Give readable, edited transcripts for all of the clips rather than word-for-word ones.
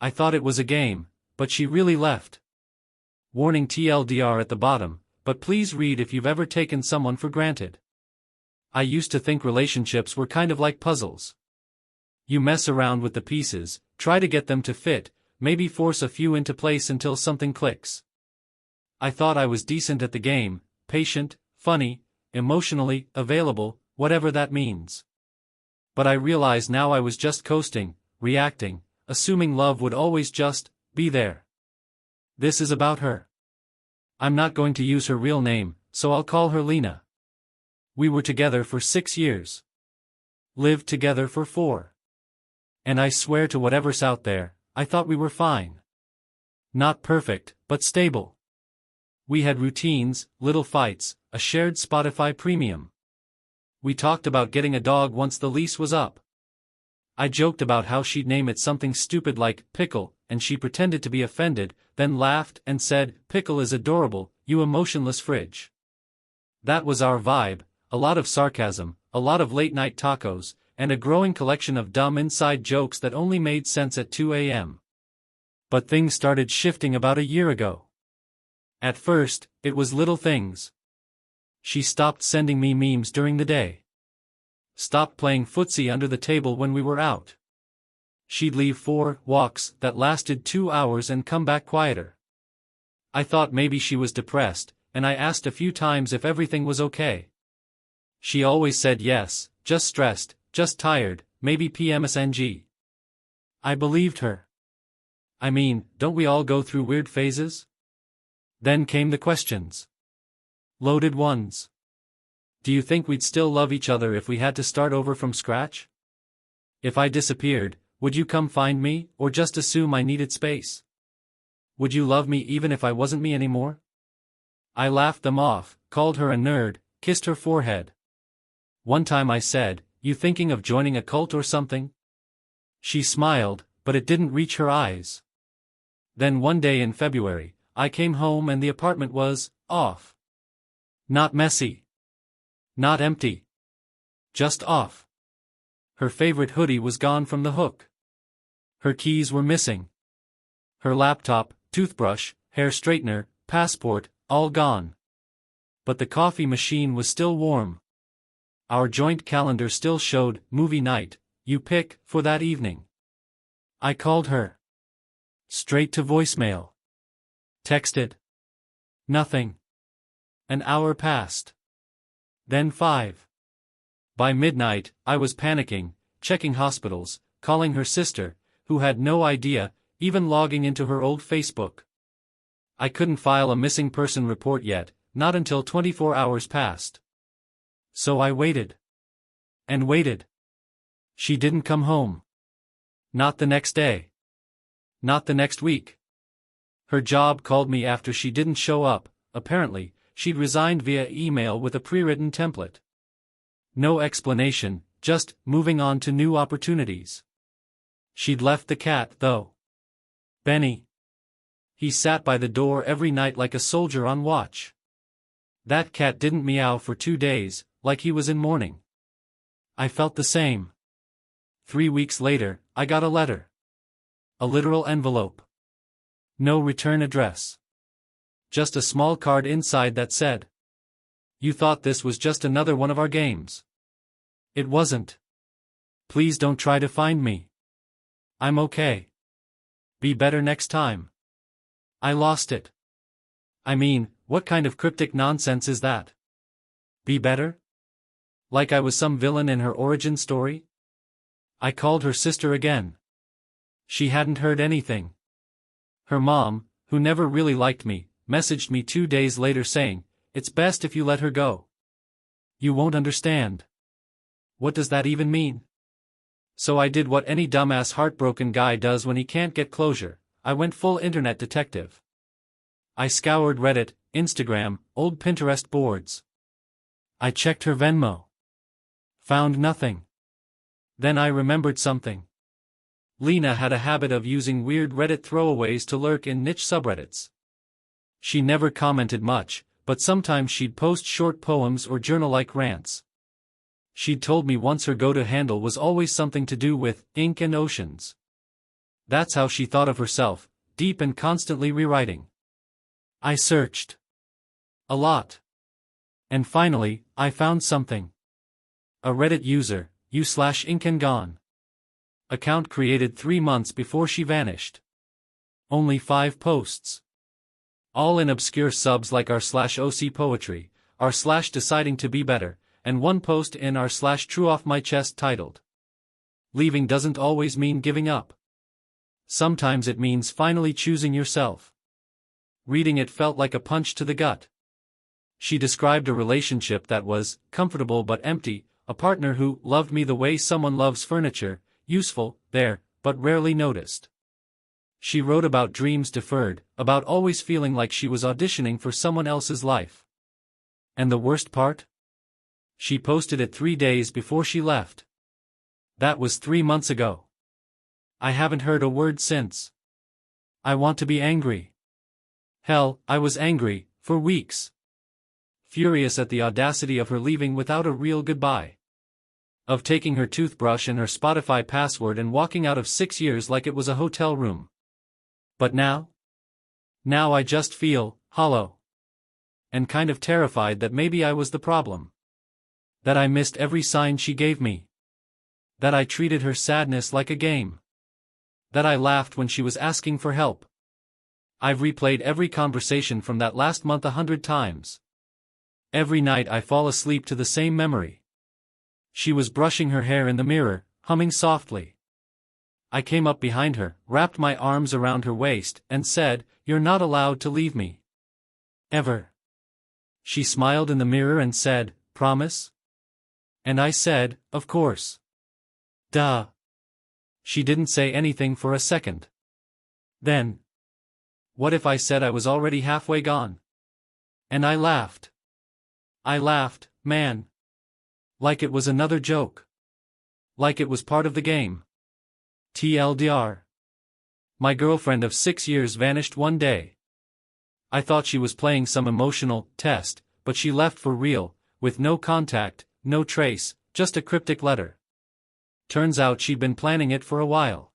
I thought it was a game, but she really left. Warning TLDR at the bottom, but please read if you've ever taken someone for granted. I used to think relationships were kind of like puzzles. You mess around with the pieces, try to get them to fit, maybe force a few into place until something clicks. I thought I was decent at the game, patient, funny, emotionally available, whatever that means. But I realize now I was just coasting, reacting, assuming love would always just be there. This is about her. I'm not going to use her real name, so I'll call her Lena. We were together for 6 years. Lived together for 4. And I swear to whatever's out there, I thought we were fine. Not perfect, but stable. We had routines, little fights, a shared Spotify premium. We talked about getting a dog once the lease was up. I joked about how she'd name it something stupid like Pickle, and she pretended to be offended, then laughed and said, "Pickle is adorable, you emotionless fridge." That was our vibe, a lot of sarcasm, a lot of late-night tacos, and a growing collection of dumb inside jokes that only made sense at 2 a.m. But things started shifting about a year ago. At first, it was little things. She stopped sending me memes during the day. Stopped playing footsie under the table when we were out. She'd leave for walks that lasted 2 hours and come back quieter. I thought maybe she was depressed, and I asked a few times if everything was okay. She always said yes, just stressed, just tired, maybe PMSNG. I believed her. I mean, don't we all go through weird phases? Then came the questions. Loaded ones. Do you think we'd still love each other if we had to start over from scratch? If I disappeared, would you come find me, or just assume I needed space? Would you love me even if I wasn't me anymore? I laughed them off, called her a nerd, kissed her forehead. One time I said, "You thinking of joining a cult or something?" She smiled, but it didn't reach her eyes. Then one day in February, I came home and the apartment was off. Not messy. Not empty. Just off. Her favorite hoodie was gone from the hook. Her keys were missing. Her laptop, toothbrush, hair straightener, passport, all gone. But the coffee machine was still warm. Our joint calendar still showed movie night, you pick, for that evening. I called her. Straight to voicemail. Texted. Nothing. An hour passed. Then 5. By midnight, I was panicking, checking hospitals, calling her sister, who had no idea, even logging into her old Facebook. I couldn't file a missing person report yet, not until 24 hours passed. So I waited. And waited. She didn't come home. Not the next day. Not the next week. Her job called me after she didn't show up. Apparently, she'd resigned via email with a pre-written template. No explanation, just moving on to new opportunities. She'd left the cat, though. Benny. He sat by the door every night like a soldier on watch. That cat didn't meow for 2 days, like he was in mourning. I felt the same. 3 weeks later, I got a letter. A literal envelope. No return address. Just a small card inside that said, "You thought this was just another one of our games. It wasn't. Please don't try to find me. I'm okay. Be better next time." I lost it. I mean, what kind of cryptic nonsense is that? Be better? Like I was some villain in her origin story? I called her sister again. She hadn't heard anything. Her mom, who never really liked me, messaged me 2 days later saying, "It's best if you let her go. You won't understand." What does that even mean? So I did what any dumbass heartbroken guy does when he can't get closure. I went full internet detective. I scoured Reddit, Instagram, old Pinterest boards. I checked her Venmo. Found nothing. Then I remembered something. Lena had a habit of using weird Reddit throwaways to lurk in niche subreddits. She never commented much, but sometimes she'd post short poems or journal-like rants. She'd told me once her go-to handle was always something to do with ink and oceans. That's how she thought of herself, deep and constantly rewriting. I searched. A lot. And finally, I found something. A Reddit user, u/inkandgone. Account created 3 months before she vanished. Only 5 posts. All in obscure subs like r/OC poetry, r/deciding to be better, and one post in r/true off my chest titled. Leaving doesn't always mean giving up. Sometimes it means finally choosing yourself. Reading it felt like a punch to the gut. She described a relationship that was comfortable but empty, a partner who loved me the way someone loves furniture, useful, there, but rarely noticed. She wrote about dreams deferred, about always feeling like she was auditioning for someone else's life. And the worst part? She posted it 3 days before she left. That was 3 months ago. I haven't heard a word since. I want to be angry. Hell, I was angry, for weeks. Furious at the audacity of her leaving without a real goodbye. Of taking her toothbrush and her Spotify password and walking out of 6 years like it was a hotel room. But now? Now I just feel hollow. And kind of terrified that maybe I was the problem. That I missed every sign she gave me. That I treated her sadness like a game. That I laughed when she was asking for help. I've replayed every conversation from that last month 100 times. Every night I fall asleep to the same memory. She was brushing her hair in the mirror, humming softly. I came up behind her, wrapped my arms around her waist, and said, "You're not allowed to leave me. Ever." She smiled in the mirror and said, "Promise?" And I said, "Of course." Duh. She didn't say anything for a second. Then. What if I said I was already halfway gone? And I laughed. I laughed, man. Like it was another joke. Like it was part of the game. TLDR. My girlfriend of 6 years vanished one day. I thought she was playing some emotional test, but she left for real, with no contact, no trace, just a cryptic letter. Turns out she'd been planning it for a while.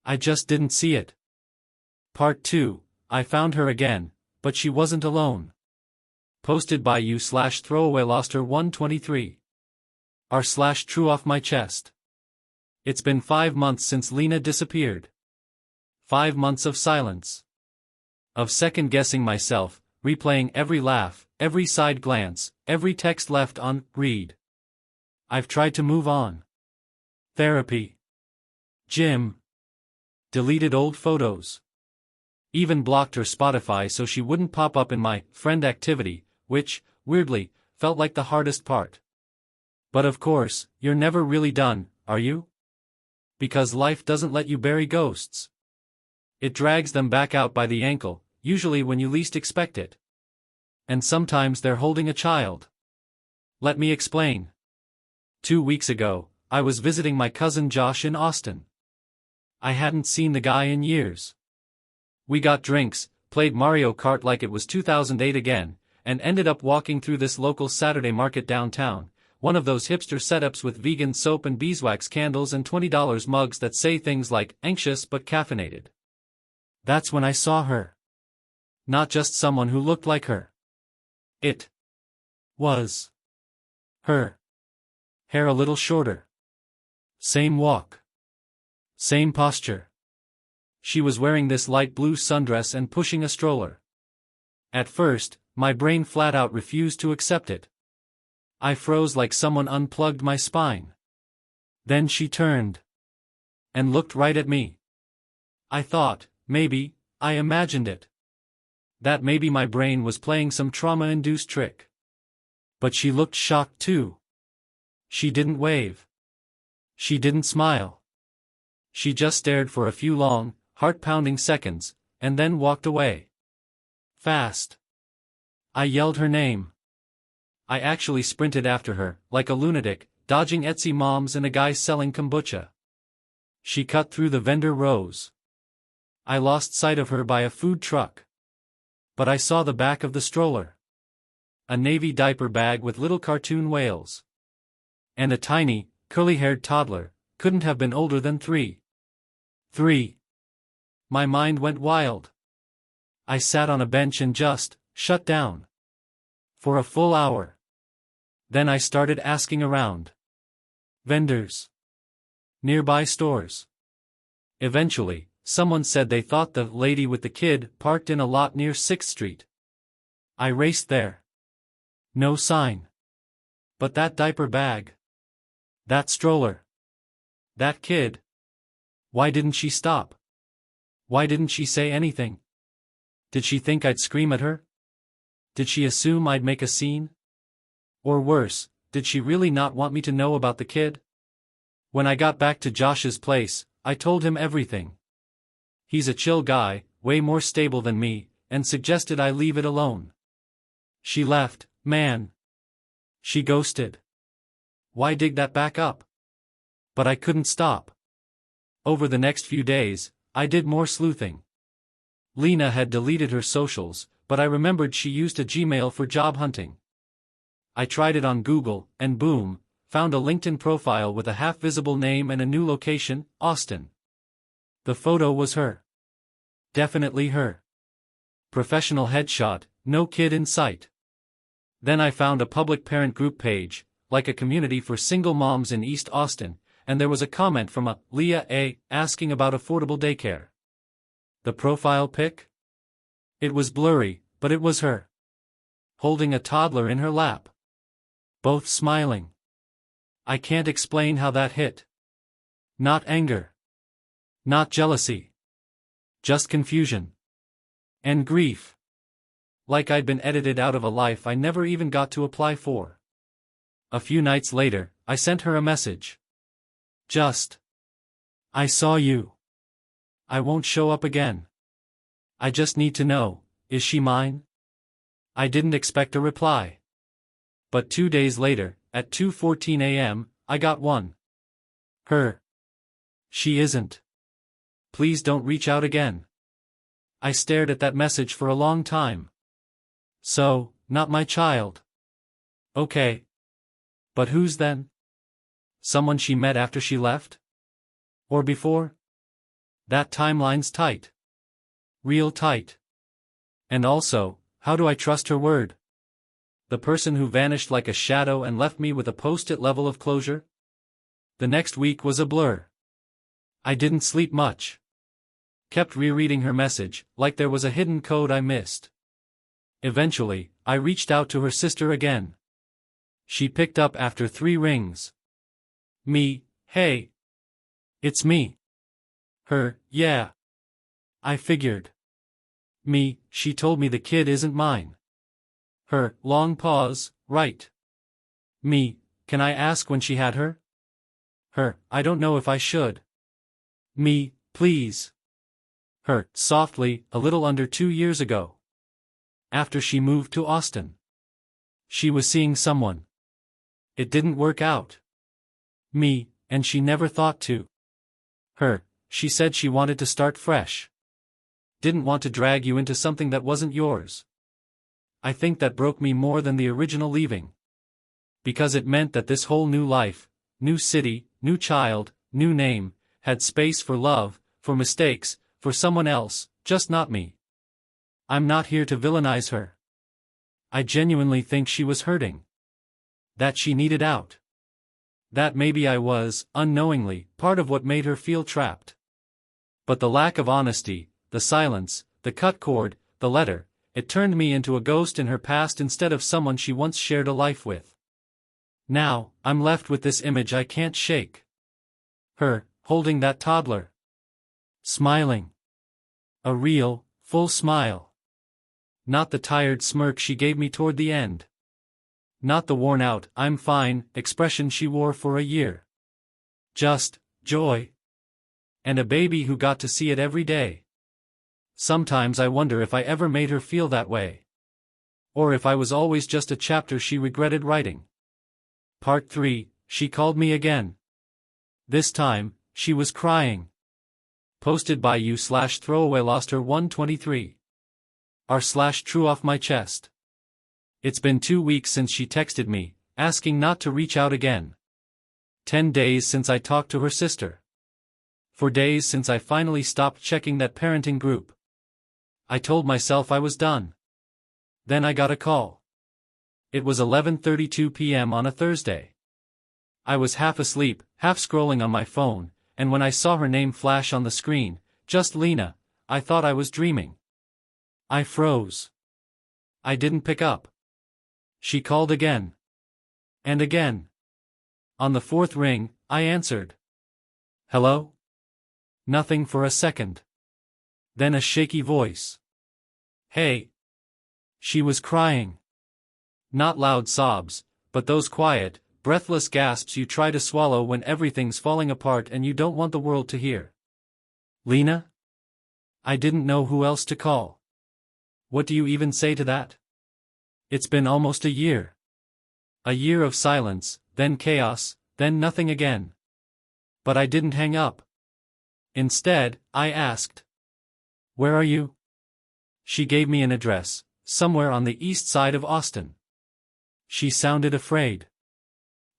I just didn't see it. Part 2, I found her again, but she wasn't alone. Posted by u/throwaway lost her 123. r/true off my chest. It's been 5 months since Lena disappeared. 5 months of silence. Of second-guessing myself, replaying every laugh, every side glance, every text left on read. I've tried to move on. Therapy. Gym. Deleted old photos. Even blocked her Spotify so she wouldn't pop up in my friend activity, which, weirdly, felt like the hardest part. But of course, you're never really done, are you? Because life doesn't let you bury ghosts. It drags them back out by the ankle, usually when you least expect it. And sometimes they're holding a child. Let me explain. 2 weeks ago, I was visiting my cousin Josh in Austin. I hadn't seen the guy in years. We got drinks, played Mario Kart like it was 2008 again, and ended up walking through this local Saturday market downtown, one of those hipster setups with vegan soap and beeswax candles and $20 mugs that say things like, anxious but caffeinated. That's when I saw her. Not just someone who looked like her. It was her. Hair a little shorter. Same walk. Same posture. She was wearing this light blue sundress and pushing a stroller. At first, my brain flat out refused to accept it. I froze like someone unplugged my spine. Then she turned. And looked right at me. I thought, maybe, I imagined it. That maybe my brain was playing some trauma-induced trick. But she looked shocked too. She didn't wave. She didn't smile. She just stared for a few long, heart-pounding seconds, and then walked away. Fast. I yelled her name. I actually sprinted after her, like a lunatic, dodging Etsy moms and a guy selling kombucha. She cut through the vendor rows. I lost sight of her by a food truck. But I saw the back of the stroller. A navy diaper bag with little cartoon whales. And a tiny, curly-haired toddler, couldn't have been older than 3. 3. My mind went wild. I sat on a bench and just shut down. For a full hour. Then I started asking around. Vendors. Nearby stores. Eventually, someone said they thought the lady with the kid parked in a lot near 6th Street. I raced there. No sign. But that diaper bag. That stroller. That kid. Why didn't she stop? Why didn't she say anything? Did she think I'd scream at her? Did she assume I'd make a scene? Or worse, did she really not want me to know about the kid? When I got back to Josh's place, I told him everything. He's a chill guy, way more stable than me, and suggested I leave it alone. She left, man. She ghosted. Why dig that back up? But I couldn't stop. Over the next few days, I did more sleuthing. Lena had deleted her socials, but I remembered she used a Gmail for job hunting. I tried it on Google, and boom, found a LinkedIn profile with a half-visible name and a new location, Austin. The photo was her. Definitely her. Professional headshot, no kid in sight. Then I found a public parent group page, like a community for single moms in East Austin, and there was a comment from a Leah A. asking about affordable daycare. The profile pic? It was blurry, but it was her. Holding a toddler in her lap. Both smiling. I can't explain how that hit. Not anger. Not jealousy. Just confusion. And grief. Like I'd been edited out of a life I never even got to apply for. A few nights later, I sent her a message. Just. I saw you. I won't show up again. I just need to know, is she mine? I didn't expect a reply. But 2 days later, at 2:14 a.m., I got one. Her. She isn't. Please don't reach out again. I stared at that message for a long time. So, not my child. Okay. But whose then? Someone she met after she left? Or before? That timeline's tight. Real tight. And also, how do I trust her word? The person who vanished like a shadow and left me with a post-it level of closure? The next week was a blur. I didn't sleep much. Kept rereading her message, like there was a hidden code I missed. Eventually, I reached out to her sister again. She picked up after 3 rings. Me, hey. It's me. Her, yeah. I figured. Me, she told me the kid isn't mine. Her, long pause, right. Me, can I ask when she had her? Her, I don't know if I should. Me, please. Her, softly, a little under 2 years ago. After she moved to Austin. She was seeing someone. It didn't work out. Me, and she never thought to. Her, she said she wanted to start fresh. Didn't want to drag you into something that wasn't yours. I think that broke me more than the original leaving. Because it meant that this whole new life, new city, new child, new name, had space for love, for mistakes, for someone else, just not me. I'm not here to villainize her. I genuinely think she was hurting. That she needed out. That maybe I was, unknowingly, part of what made her feel trapped. But the lack of honesty, the silence, the cut cord, the letter, it turned me into a ghost in her past instead of someone she once shared a life with. Now, I'm left with this image I can't shake. Her, holding that toddler. Smiling. A real, full smile. Not the tired smirk she gave me toward the end. Not the worn-out, I'm fine, expression she wore for a year. Just, joy. And a baby who got to see it every day. Sometimes I wonder if I ever made her feel that way. Or if I was always just a chapter she regretted writing. Part 3, she called me again. This time, she was crying. Posted by you/throwaway lost her 123. R/true off my chest. It's been 2 weeks since she texted me, asking not to reach out again. 10 days since I talked to her sister. For days since I finally stopped checking that parenting group. I told myself I was done. Then I got a call. It was 11:32 p.m. on a Thursday. I was half asleep, half scrolling on my phone, and when I saw her name flash on the screen, just Lena, I thought I was dreaming. I froze. I didn't pick up. She called again. And again. On the fourth ring, I answered. Hello? Nothing for a second. Then a shaky voice. Hey. She was crying. Not loud sobs, but those quiet, breathless gasps you try to swallow when everything's falling apart and you don't want the world to hear. Lena? I didn't know who else to call. What do you even say to that? It's been almost a year. A year of silence, then chaos, then nothing again. But I didn't hang up. Instead, I asked. Where are you? She gave me an address, somewhere on the east side of Austin. She sounded afraid.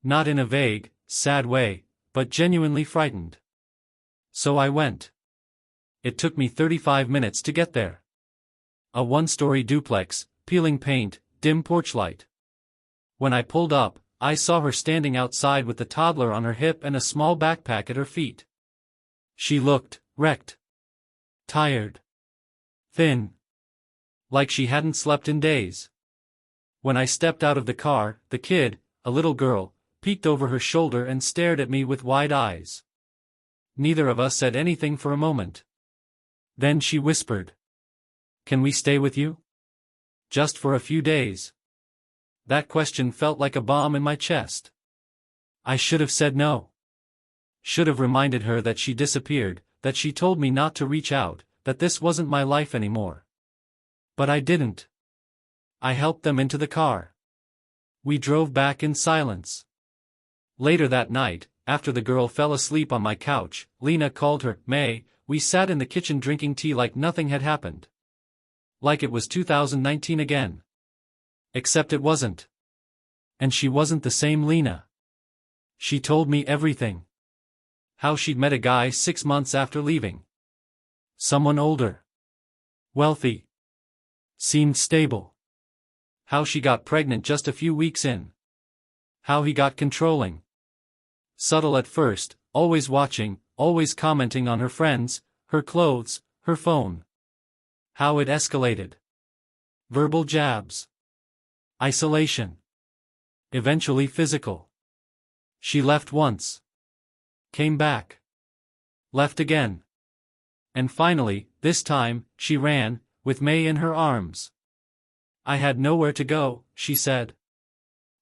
Not in a vague, sad way, but genuinely frightened. So I went. It took me 35 minutes to get there. A one-story duplex, peeling paint, dim porch light. When I pulled up, I saw her standing outside with the toddler on her hip and a small backpack at her feet. She looked wrecked. Tired. Thin. Like she hadn't slept in days. When I stepped out of the car, the kid, a little girl, peeked over her shoulder and stared at me with wide eyes. Neither of us said anything for a moment. Then she whispered. Can we stay with you? Just for a few days. That question felt like a bomb in my chest. I should have said no. Should have reminded her that she disappeared, that she told me not to reach out, that this wasn't my life anymore. But I didn't. I helped them into the car. We drove back in silence. Later that night, after the girl fell asleep on my couch, Lena called her, May. We sat in the kitchen drinking tea like nothing had happened. Like it was 2019 again. Except it wasn't. And she wasn't the same Lena. She told me everything. How she'd met a guy 6 months after leaving. Someone older. Wealthy. Seemed stable. How she got pregnant just a few weeks in. How he got controlling. Subtle at first, always watching, always commenting on her friends, her clothes, her phone. How it escalated. Verbal jabs. Isolation. Eventually physical. She left once. Came back. Left again. And finally, this time, she ran, with May in her arms. I had nowhere to go, she said.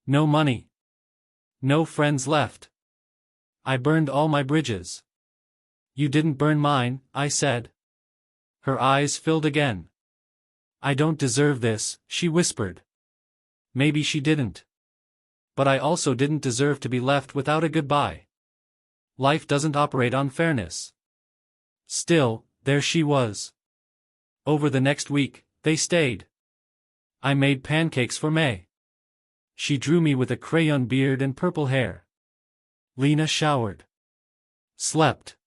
No money. No friends left. I burned all my bridges. You didn't burn mine, I said. Her eyes filled again. I don't deserve this, she whispered. Maybe she didn't. But I also didn't deserve to be left without a goodbye. Life doesn't operate on fairness. Still, there she was. Over the next week, they stayed. I made pancakes for May. She drew me with a crayon beard and purple hair. Lena showered. Slept.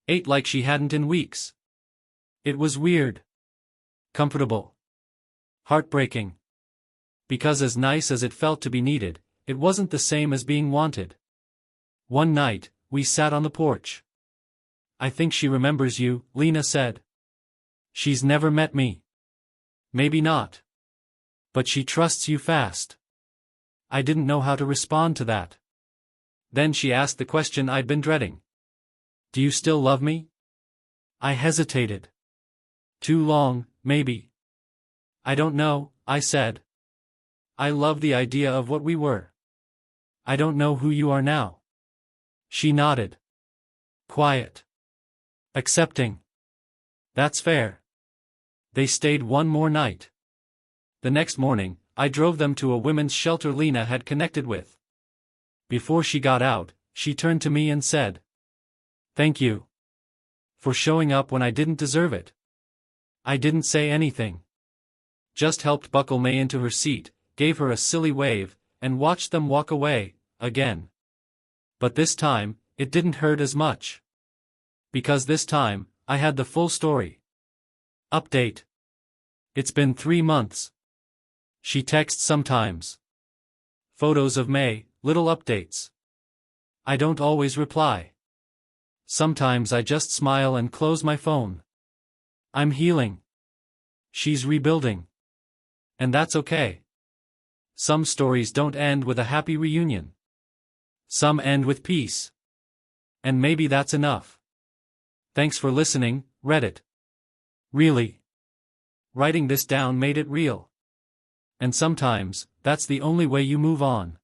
Ate like she hadn't in weeks. It was weird. Comfortable. Heartbreaking. Because as nice as it felt to be needed, it wasn't the same as being wanted. One night, we sat on the porch. I think she remembers you, Lena said. She's never met me. Maybe not. But she trusts you fast. I didn't know how to respond to that. Then she asked the question I'd been dreading. Do you still love me? I hesitated. Too long, maybe. I don't know, I said. I love the idea of what we were. I don't know who you are now. She nodded. Quiet. Accepting. That's fair. They stayed one more night. The next morning, I drove them to a women's shelter Lena had connected with. Before she got out, she turned to me and said, Thank you. For showing up when I didn't deserve it. I didn't say anything. Just helped buckle May into her seat, gave her a silly wave, and watched them walk away, again. But this time, it didn't hurt as much. Because this time, I had the full story. Update. It's been 3 months. She texts sometimes. Photos of May, little updates. I don't always reply. Sometimes I just smile and close my phone. I'm healing. She's rebuilding. And that's okay. Some stories don't end with a happy reunion. Some end with peace. And maybe that's enough. Thanks for listening, Reddit. Really. Writing this down made it real. And sometimes, that's the only way you move on.